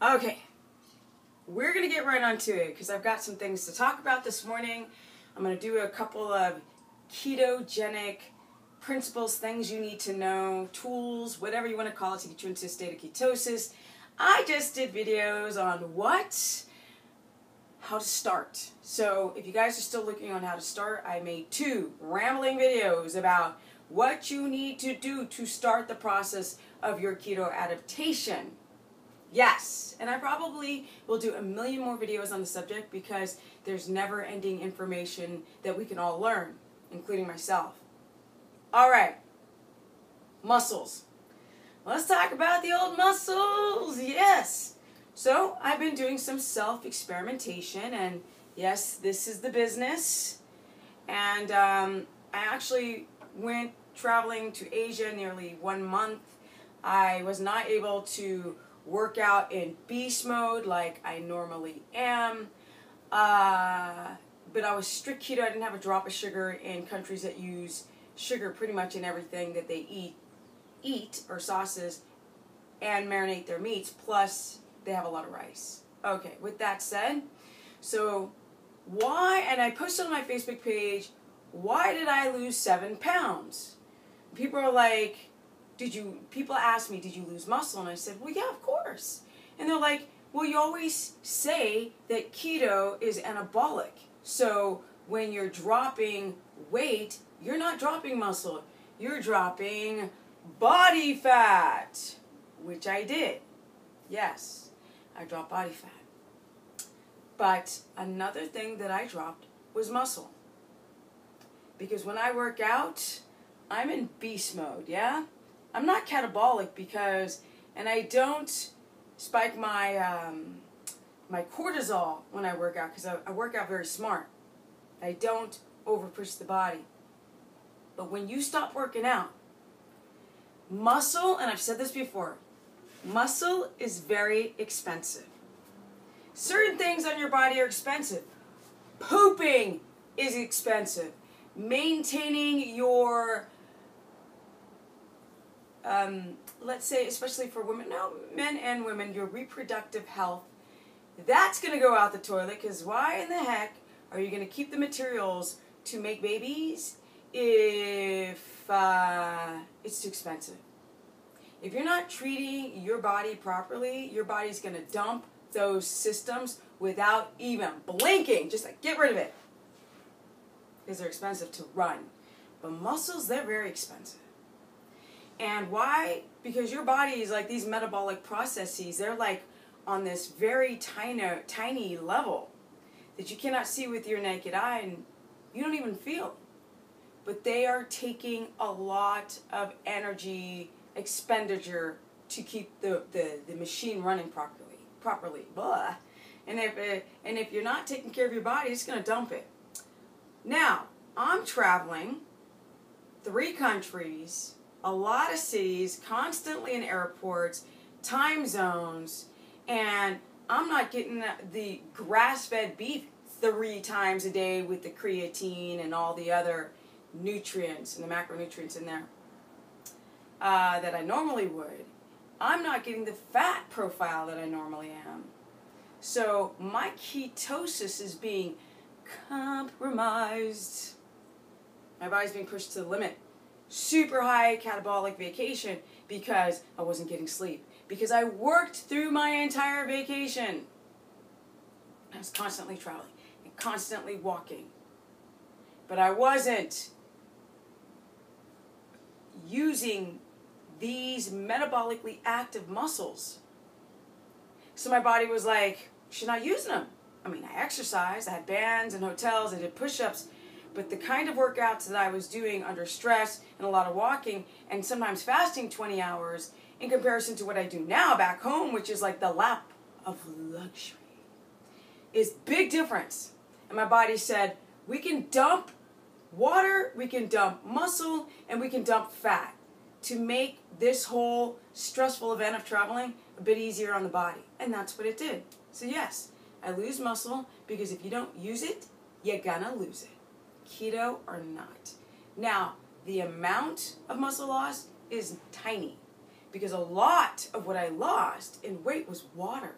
Okay, we're going to get right onto it because I've got some things to talk about this morning. I'm going to do a couple of ketogenic principles, things you need to know, tools, whatever you want to call it to get you into a state of ketosis. I just did videos on how to start. So if you guys are still looking on how to start, I made 2 rambling videos about what you need to do to start the process of your keto adaptation. Yes, and I probably will do a million more videos on the subject because there's never-ending information that we can all learn, including myself. All right, muscles. Let's talk about the old muscles. Yes. So I've been doing some self-experimentation, and yes, this is the business. And I actually went traveling to Asia nearly 1 month. I was not able to work out in beast mode like I normally am. But I was strict keto. I didn't have a drop of sugar in countries that use sugar pretty much in everything that they eat or sauces and marinate their meats, plus they have a lot of rice. Okay, with that said, so why, and I posted on my Facebook page, why did I lose 7 pounds? People are like, people ask me, did you lose muscle? And I said, well, yeah, of course. And they're like, well, you always say that keto is anabolic. So when you're dropping weight, you're not dropping muscle. You're dropping body fat, which I did. Yes, I dropped body fat. But another thing that I dropped was muscle. Because when I work out, I'm in beast mode, yeah? I'm not catabolic because, and I don't spike my my cortisol when I work out because I work out very smart. I don't overpush the body. But when you stop working out, muscle, and I've said this before, muscle is very expensive. Certain things on your body are expensive. Pooping is expensive. Maintaining your let's say, especially for women, no, men and women, your reproductive health, that's going to go out the toilet because why in the heck are you going to keep the materials to make babies if it's too expensive? If you're not treating your body properly, your body's going to dump those systems without even blinking. Just like, get rid of it. Because they're expensive to run. But muscles, they're very expensive. And why? Because your body is like these metabolic processes. They're like on this very tiny level that you cannot see with your naked eye and you don't even feel. But they are taking a lot of energy expenditure to keep the machine running properly. Blah. And if you're not taking care of your body, it's going to dump it. Now, I'm traveling 3 countries, a lot of cities, constantly in airports, time zones, and I'm not getting the grass-fed beef 3 times a day with the creatine and all the other nutrients and the macronutrients in there that I normally would. I'm not getting the fat profile that I normally am. So my ketosis is being compromised. My body's being pushed to the limit. Super high catabolic vacation because I wasn't getting sleep. Because I worked through my entire vacation. I was constantly traveling and constantly walking. But I wasn't using these metabolically active muscles. So my body was like, she's not using them. I mean, I exercised, I had bands and hotels, I did push-ups, but the kind of workouts that I was doing under stress and a lot of walking and sometimes fasting 20 hours in comparison to what I do now back home, which is like the lap of luxury, is big difference. And my body said, we can dump water, we can dump muscle, and we can dump fat to make this whole stressful event of traveling a bit easier on the body. And that's what it did. So yes, I lose muscle because if you don't use it, you're gonna lose it. Keto or not. Now, the amount of muscle loss is tiny because a lot of what I lost in weight was water.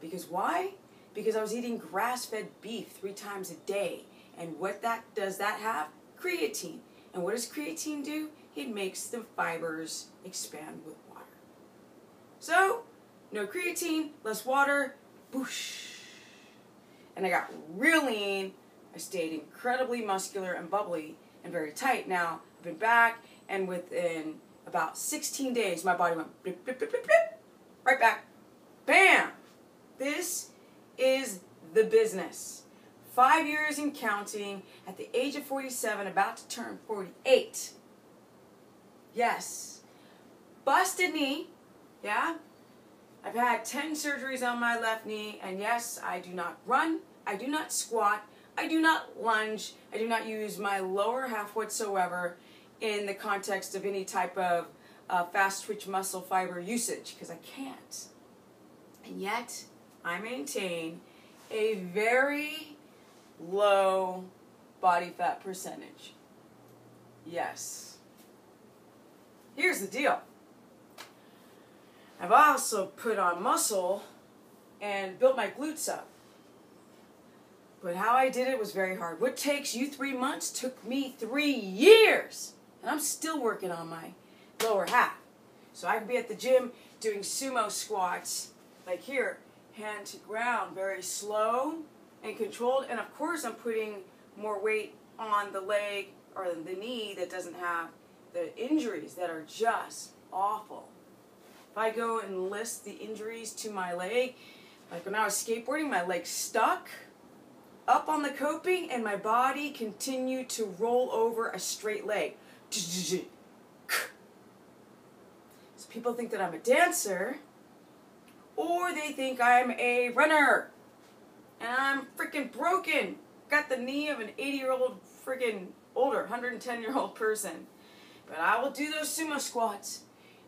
Because why? Because I was eating grass-fed beef 3 times a day. And what does that have? Creatine. And what does creatine do? It makes the fibers expand with water. So, no creatine, less water, boosh. And I got real lean. I stayed incredibly muscular and bubbly and very tight. Now, I've been back, and within about 16 days, my body went blip, blip, blip, blip, blip, right back. Bam! This is the business. 5 years and counting, at the age of 47, about to turn 48. Yes. Busted knee, yeah? I've had 10 surgeries on my left knee, and yes, I do not run, I do not squat, I do not lunge, I do not use my lower half whatsoever in the context of any type of fast twitch muscle fiber usage, because I can't. And yet, I maintain a very low body fat percentage. Yes. Here's the deal. I've also put on muscle and built my glutes up. But how I did it was very hard. What takes you 3 months took me 3 years. And I'm still working on my lower half. So I can be at the gym doing sumo squats, like here, hand to ground, very slow and controlled. And of course I'm putting more weight on the leg or the knee that doesn't have the injuries that are just awful. If I go and list the injuries to my leg, like when I was skateboarding, my leg stuck up on the coping and my body continued to roll over a straight leg. So people think that I'm a dancer, or they think I'm a runner. And I'm freaking broken. Got the knee of an 80-year-old freaking older, 110-year-old person. But I will do those sumo squats.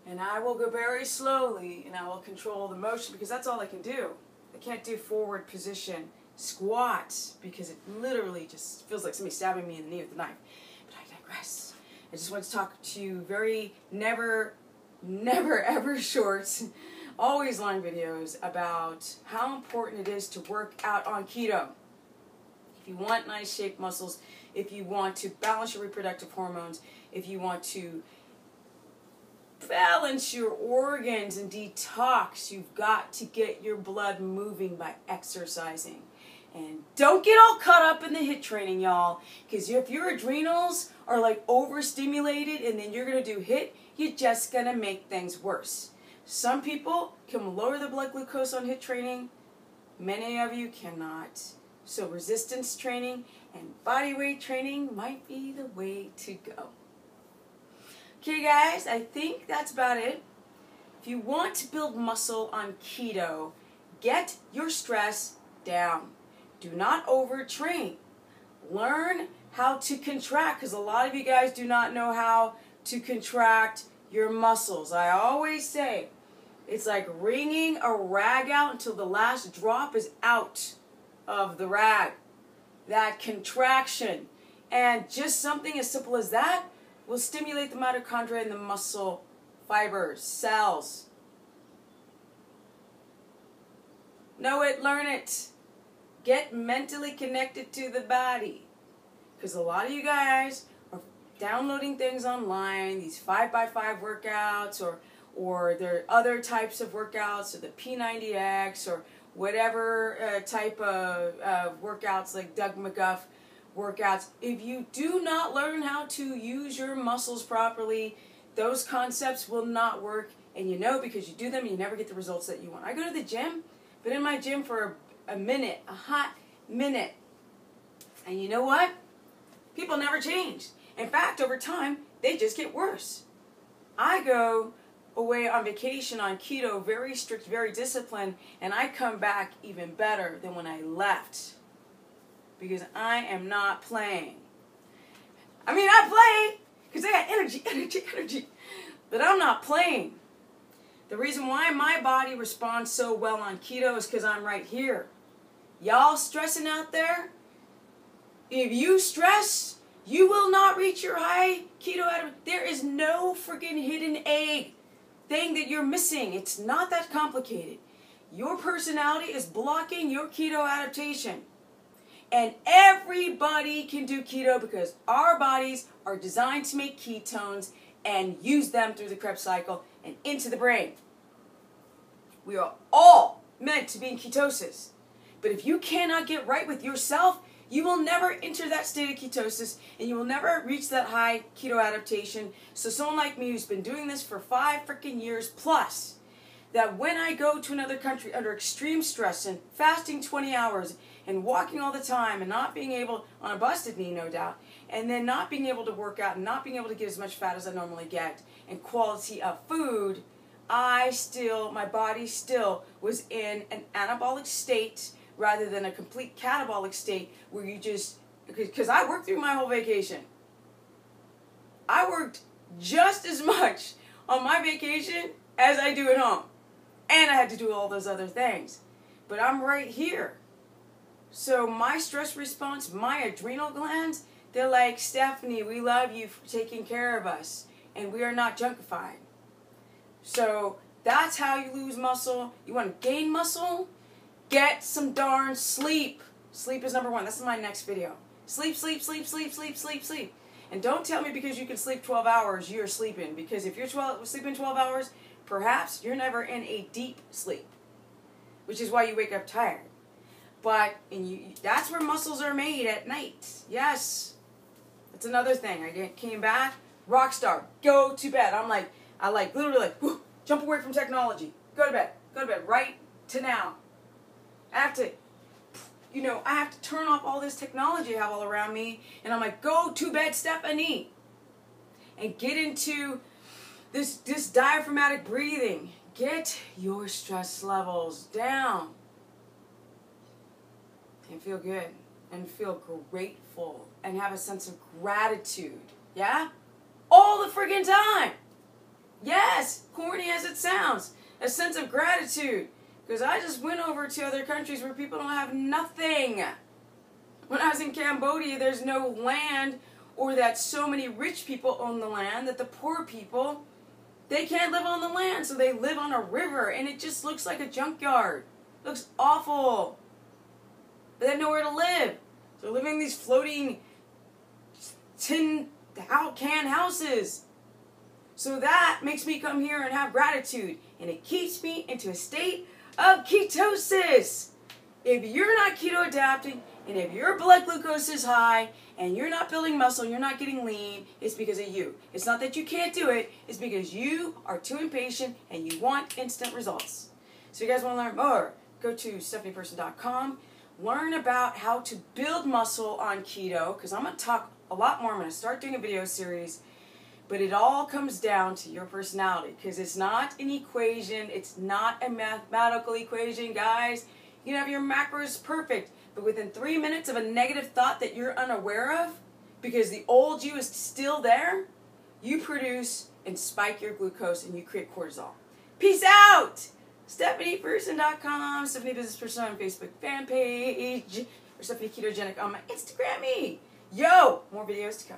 And I will go very slowly, and I will control the motion, because that's all I can do. I can't do forward position squats, because it literally just feels like somebody stabbing me in the knee with a knife. But I digress. I just want to talk to you very never ever short, always long videos about how important it is to work out on keto. If you want nice shaped muscles, if you want to balance your reproductive hormones, if you want to balance your organs and detox, you've got to get your blood moving by exercising. And don't get all caught up in the HIIT training, y'all, because if your adrenals are like overstimulated and then you're going to do HIIT, you're just going to make things worse. Some people can lower the blood glucose on HIIT training. Many of you cannot. So resistance training and body weight training might be the way to go. Okay guys, I think that's about it. If you want to build muscle on keto, get your stress down. Do not overtrain. Learn how to contract, because a lot of you guys do not know how to contract your muscles. I always say, it's like wringing a rag out until the last drop is out of the rag. That contraction. And just something as simple as that will stimulate the mitochondria and the muscle fibers, cells. Know it, learn it. Get mentally connected to the body. Because a lot of you guys are downloading things online, these 5x5 workouts, or there are other types of workouts, or the P90X, or whatever type of workouts like Doug McGuff workouts. If you do not learn how to use your muscles properly, those concepts will not work. And you know, because you do them, you never get the results that you want. I go to the gym, been in my gym for a minute, a hot minute. And you know what? People never change. In fact, over time, they just get worse. I go away on vacation on keto, very strict, very disciplined, and I come back even better than when I left. Because I am not playing. I mean, I play because I got energy. But I'm not playing. The reason why my body responds so well on keto is because I'm right here. Y'all stressing out there? If you stress, you will not reach your high keto adaptation. There is no freaking hidden egg thing that you're missing. It's not that complicated. Your personality is blocking your keto adaptation. And everybody can do keto because our bodies are designed to make ketones and use them through the Krebs cycle and into the brain. We are all meant to be in ketosis. But if you cannot get right with yourself, you will never enter that state of ketosis and you will never reach that high keto adaptation. So someone like me who's been doing this for 5 freaking years plus, that when I go to another country under extreme stress and fasting 20 hours and walking all the time and not being able, on a busted knee no doubt, and then not being able to work out and not being able to get as much fat as I normally get and quality of food, my body still was in an anabolic state rather than a complete catabolic state where you just, because I worked through my whole vacation. I worked just as much on my vacation as I do at home. And I had to do all those other things. But I'm right here. So my stress response, my adrenal glands, they're like, Stephanie, we love you for taking care of us. And we are not junkified. So that's how you lose muscle. You want to gain muscle? Get some darn sleep. Sleep is number one. That's my next video. Sleep, sleep, sleep, sleep, sleep, sleep, sleep. And don't tell me because you can sleep 12 hours, you're sleeping. Because if you're sleeping 12 hours, perhaps you're never in a deep sleep, which is why you wake up tired. But that's where muscles are made at night. Yes. That's another thing. I came back, rock star, go to bed. I literally whoo, jump away from technology. Go to bed right to now. I have to turn off all this technology I have all around me. And I'm like, go to bed, Stephanie. And get into this diaphragmatic breathing. Get your stress levels down. And feel good. And feel grateful. And have a sense of gratitude. Yeah? All the friggin' time. Yes, corny as it sounds. A sense of gratitude. Because I just went over to other countries where people don't have nothing. When I was in Cambodia, there's no land, or that so many rich people own the land that the poor people, they can't live on the land, so they live on a river, and it just looks like a junkyard. It looks awful. They have nowhere to live. So they're living in these floating tin can houses. So that makes me come here and have gratitude, and it keeps me into a state of ketosis. If you're not keto adapting, and if your blood glucose is high, and you're not building muscle, you're not getting lean, it's because of you. It's not that you can't do it, it's because you are too impatient and you want instant results. So if you guys want to learn more, go to stephanieperson.com. Learn about how to build muscle on keto, because I'm going to talk a lot more. I'm going to start doing a video series. But it all comes down to your personality, because it's not an equation. It's not a mathematical equation, guys. You can have your macros perfect, but within 3 minutes of a negative thought that you're unaware of, because the old you is still there, you produce and spike your glucose and you create cortisol. Peace out! StephaniePerson.com, Stephanie Business Person on Facebook fan page, or Stephanie Ketogenic on my Instagram. Yo, more videos to come.